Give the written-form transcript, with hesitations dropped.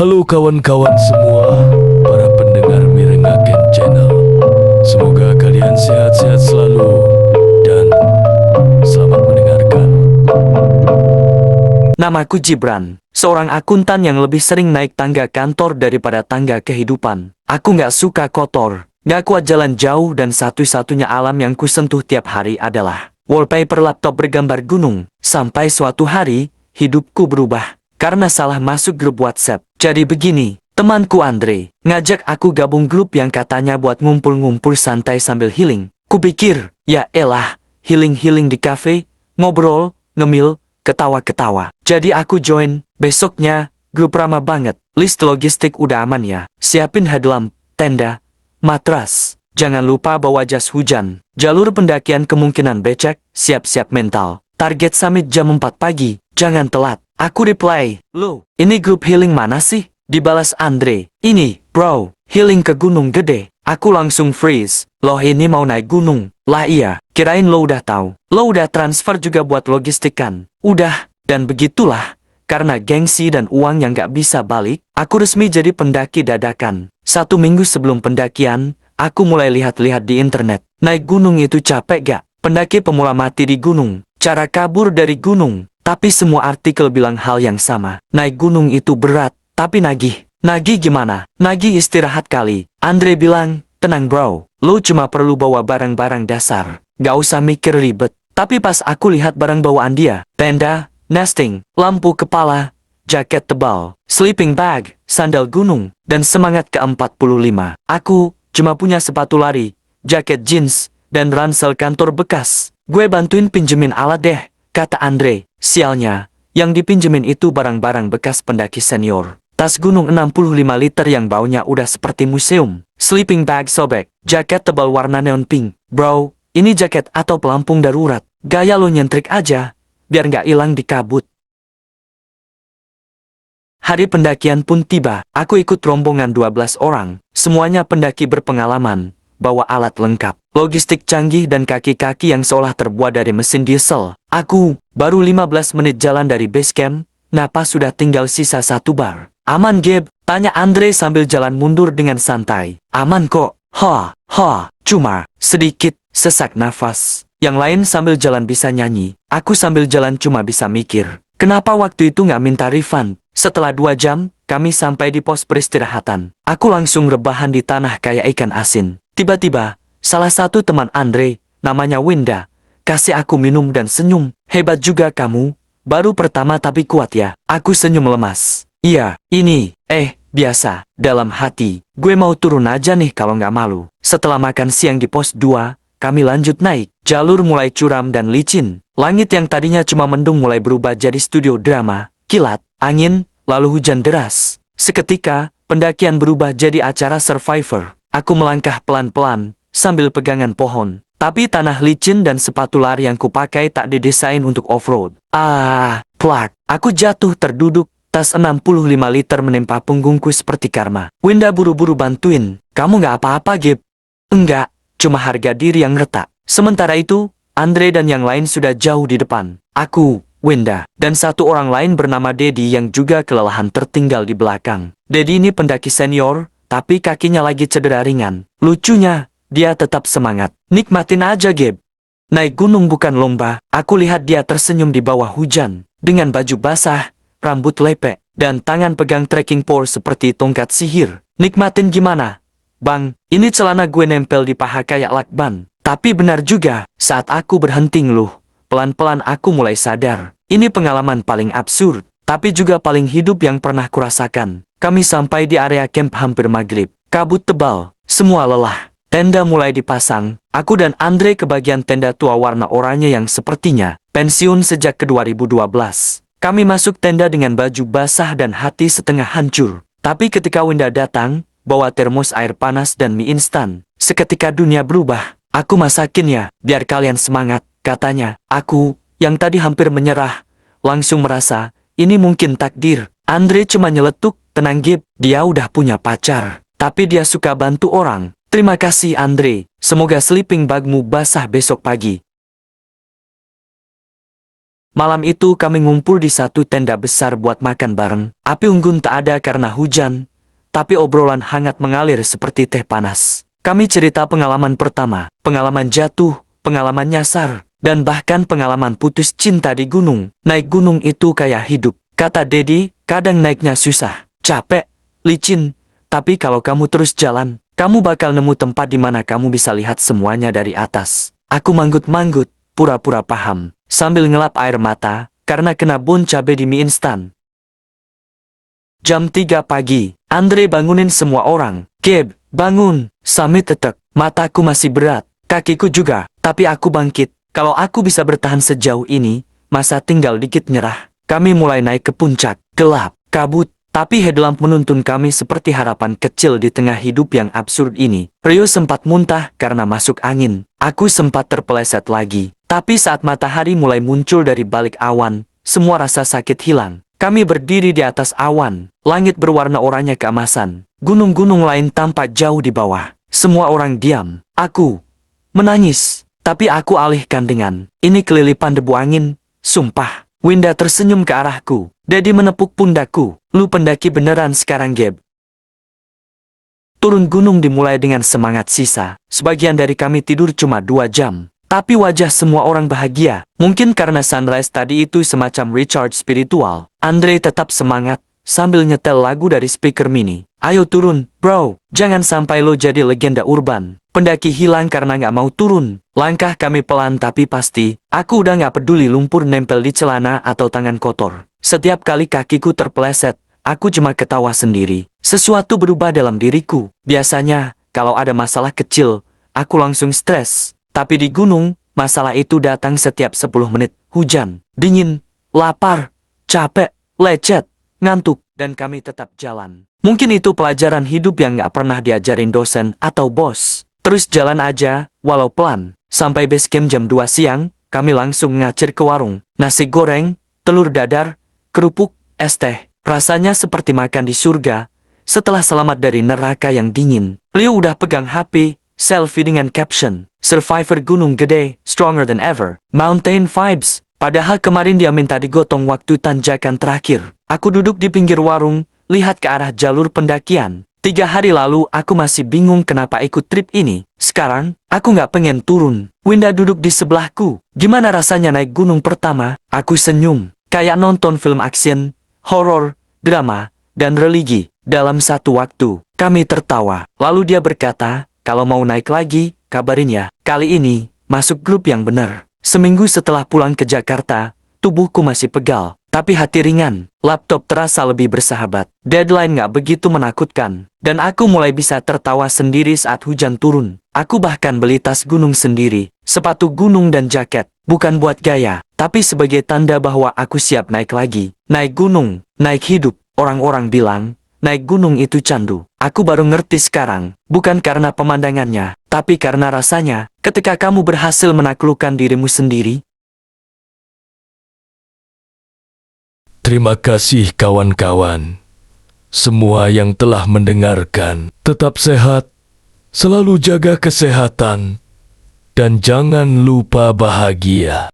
Halo kawan-kawan semua, para pendengar Mirengaken Channel. Semoga kalian sehat-sehat selalu dan selamat mendengarkan. Namaku Gibran, seorang akuntan yang lebih sering naik tangga kantor daripada tangga kehidupan. Aku nggak suka kotor, nggak kuat jalan jauh, dan satu-satunya alam yang kusentuh tiap hari adalah wallpaper laptop bergambar gunung. Sampai suatu hari, hidupku berubah karena salah masuk grup WhatsApp. Jadi begini, temanku Andre ngajak aku gabung grup yang katanya buat ngumpul-ngumpul santai sambil healing. Kupikir, ya elah, healing-healing di cafe, ngobrol, ngemil, ketawa-ketawa. Jadi aku join. Besoknya, grup ramah banget. List logistik udah aman ya. Siapin headlamp, tenda, matras. Jangan lupa bawa jas hujan. Jalur pendakian kemungkinan becek, siap-siap mental. Target summit jam 4 pagi, jangan telat. Aku reply, "Loh, ini grup healing mana sih?" Dibalas Andre, "Ini, bro, healing ke Gunung Gede." Aku langsung freeze. "Loh, ini mau naik gunung?" "Lah iya, kirain lo udah tahu. Lo udah transfer juga buat logistik kan?" "Udah." Dan begitulah, karena gengsi dan uang yang gak bisa balik, aku resmi jadi pendaki dadakan. 1 minggu sebelum pendakian, aku mulai lihat-lihat di internet. Naik gunung itu capek gak? Pendaki pemula mati di gunung. Cara kabur dari gunung. Tapi semua artikel bilang hal yang sama. Naik gunung itu berat, tapi nagih. Nagih gimana? Nagih istirahat kali. Andre bilang, "Tenang bro, lo cuma perlu bawa barang-barang dasar. Gak usah mikir ribet." Tapi pas aku lihat barang bawaan dia, tenda, nesting, lampu kepala, jaket tebal, sleeping bag, sandal gunung, dan semangat ke-45. Aku cuma punya sepatu lari, jaket jeans, dan ransel kantor bekas. "Gue bantuin pinjemin alat deh," kata Andre. Sialnya, yang dipinjemin itu barang-barang bekas pendaki senior. Tas gunung 65 liter yang baunya udah seperti museum. Sleeping bag sobek, jaket tebal warna neon pink. "Bro, ini jaket atau pelampung darurat? Gaya lo nyentrik aja, biar nggak hilang di kabut." Hari pendakian pun tiba. Aku ikut rombongan 12 orang. Semuanya pendaki berpengalaman, bawa alat lengkap, logistik canggih, dan kaki-kaki yang seolah terbuat dari mesin diesel. Aku baru 15 menit jalan dari base camp, napas sudah tinggal sisa 1 bar. "Aman Geb?" tanya Andre sambil jalan mundur dengan santai. "Aman kok." Cuma sedikit sesak nafas. Yang lain sambil jalan bisa nyanyi. Aku sambil jalan cuma bisa mikir, kenapa waktu itu nggak minta refund? Setelah 2 jam, kami sampai di pos peristirahatan. Aku langsung rebahan di tanah kayak ikan asin. Tiba-tiba, salah satu teman Andre, namanya Winda, kasih aku minum dan senyum. "Hebat juga kamu, baru pertama tapi kuat ya." Aku senyum lemas. "Iya, ini, biasa." Dalam hati, gue mau turun aja nih kalau nggak malu. Setelah makan siang di pos 2, kami lanjut naik. Jalur mulai curam dan licin. Langit yang tadinya cuma mendung mulai berubah jadi studio drama. Kilat, angin, lalu hujan deras. Seketika, pendakian berubah jadi acara Survivor. Aku melangkah pelan-pelan, sambil pegangan pohon. Tapi tanah licin dan sepatu lari yang kupakai tak didesain untuk off-road. Plak. Aku jatuh terduduk, tas 65 liter menimpa punggungku seperti karma. Winda buru-buru bantuin. "Kamu nggak apa-apa, Gib?" "Enggak, cuma harga diri yang retak." Sementara itu, Andre dan yang lain sudah jauh di depan. Aku, Winda, dan satu orang lain bernama Dedi yang juga kelelahan tertinggal di belakang. Dedi ini pendaki senior, tapi kakinya lagi cedera ringan. Lucunya, dia tetap semangat. "Nikmatin aja, Geb. Naik gunung bukan lomba." Aku lihat dia tersenyum di bawah hujan, dengan baju basah, rambut lepek, dan tangan pegang trekking pole seperti tongkat sihir. "Nikmatin gimana, Bang? Ini celana gue nempel di paha kayak lakban." Tapi benar juga, saat aku berhenti ngeluh, pelan-pelan aku mulai sadar. Ini pengalaman paling absurd, tapi juga paling hidup yang pernah kurasakan. Kami sampai di area camp hampir maghrib. Kabut tebal, semua lelah. Tenda mulai dipasang. Aku dan Andre ke bagian tenda tua warna oranye yang sepertinya pensiun sejak ke 2012. Kami masuk tenda dengan baju basah dan hati setengah hancur. Tapi ketika Winda datang, bawa termos air panas dan mie instan, seketika dunia berubah. "Aku masakin ya, biar kalian semangat," katanya. Aku, yang tadi hampir menyerah, langsung merasa, ini mungkin takdir. Andre cuma nyeletuk, "Tenang Gib, dia udah punya pacar. Tapi dia suka bantu orang." "Terima kasih Andre, semoga sleeping bagmu basah besok pagi." Malam itu kami ngumpul di satu tenda besar buat makan bareng. Api unggun tak ada karena hujan, tapi obrolan hangat mengalir seperti teh panas. Kami cerita pengalaman pertama, pengalaman jatuh, pengalaman nyasar, dan bahkan pengalaman putus cinta di gunung. Naik gunung itu kayak hidup, kata Dedi, kadang naiknya susah, capek, licin, tapi kalau kamu terus jalan, kamu bakal nemu tempat di mana kamu bisa lihat semuanya dari atas. Aku manggut-manggut, pura-pura paham, sambil ngelap air mata, karena kena bon cabe di mie instan. Jam 3 pagi, Andre bangunin semua orang. Gabe, bangun. Sami tetek, mataku masih berat, kakiku juga, tapi aku bangkit. Kalau aku bisa bertahan sejauh ini, masa tinggal dikit nyerah. Kami mulai naik ke puncak, gelap, kabut, tapi headlamp menuntun kami seperti harapan kecil di tengah hidup yang absurd ini. Rio sempat muntah karena masuk angin. Aku sempat terpeleset lagi. Tapi saat matahari mulai muncul dari balik awan, semua rasa sakit hilang. Kami berdiri di atas awan, langit berwarna oranye keemasan. Gunung-gunung lain tampak jauh di bawah. Semua orang diam. Aku menangis, tapi aku alihkan dengan, ini kelilipan debu angin, sumpah. Winda tersenyum ke arahku. Dedi menepuk pundakku. Lu pendaki beneran sekarang, Gabe. Turun gunung dimulai dengan semangat sisa. Sebagian dari kami tidur cuma 2 jam. Tapi wajah semua orang bahagia. Mungkin karena sunrise tadi itu semacam recharge spiritual. Andre tetap semangat, sambil nyetel lagu dari speaker mini. Ayo turun, bro. Jangan sampai lo jadi legenda urban. Pendaki hilang karena nggak mau turun. Langkah kami pelan tapi pasti. Aku udah nggak peduli lumpur nempel di celana atau tangan kotor. Setiap kali kakiku terpeleset, aku cuma ketawa sendiri. Sesuatu berubah dalam diriku. Biasanya, kalau ada masalah kecil, aku langsung stres. Tapi di gunung, masalah itu datang setiap 10 menit. Hujan, dingin, lapar, capek, lecet, ngantuk, dan kami tetap jalan. Mungkin itu pelajaran hidup yang nggak pernah diajarin dosen atau bos. Terus jalan aja, walau pelan. Sampai base camp jam 2 siang, kami langsung ngacir ke warung. Nasi goreng, telur dadar, kerupuk, es teh. Rasanya seperti makan di surga. Setelah selamat dari neraka yang dingin, Leo udah pegang HP, selfie dengan caption, Survivor Gunung Gede, stronger than ever. Mountain vibes. Padahal kemarin dia minta digotong waktu tanjakan terakhir. Aku duduk di pinggir warung, lihat ke arah jalur pendakian. 3 hari lalu aku masih bingung kenapa ikut trip ini. Sekarang, aku nggak pengen turun. Winda duduk di sebelahku. Gimana rasanya naik gunung pertama? Aku senyum. Kayak nonton film action, horor, drama, dan religi. Dalam satu waktu, kami tertawa. Lalu dia berkata, kalau mau naik lagi, kabarin ya. Kali ini, masuk grup yang benar. Seminggu setelah pulang ke Jakarta, tubuhku masih pegal. Tapi hati ringan, laptop terasa lebih bersahabat. Deadline nggak begitu menakutkan. Dan aku mulai bisa tertawa sendiri saat hujan turun. Aku bahkan beli tas gunung sendiri, sepatu gunung dan jaket. Bukan buat gaya, tapi sebagai tanda bahwa aku siap naik lagi. Naik gunung, naik hidup. Orang-orang bilang, naik gunung itu candu. Aku baru ngerti sekarang, bukan karena pemandangannya, tapi karena rasanya, ketika kamu berhasil menaklukkan dirimu sendiri. Terima kasih kawan-kawan. Semua yang telah mendengarkan, tetap sehat, selalu jaga kesehatan, dan jangan lupa bahagia.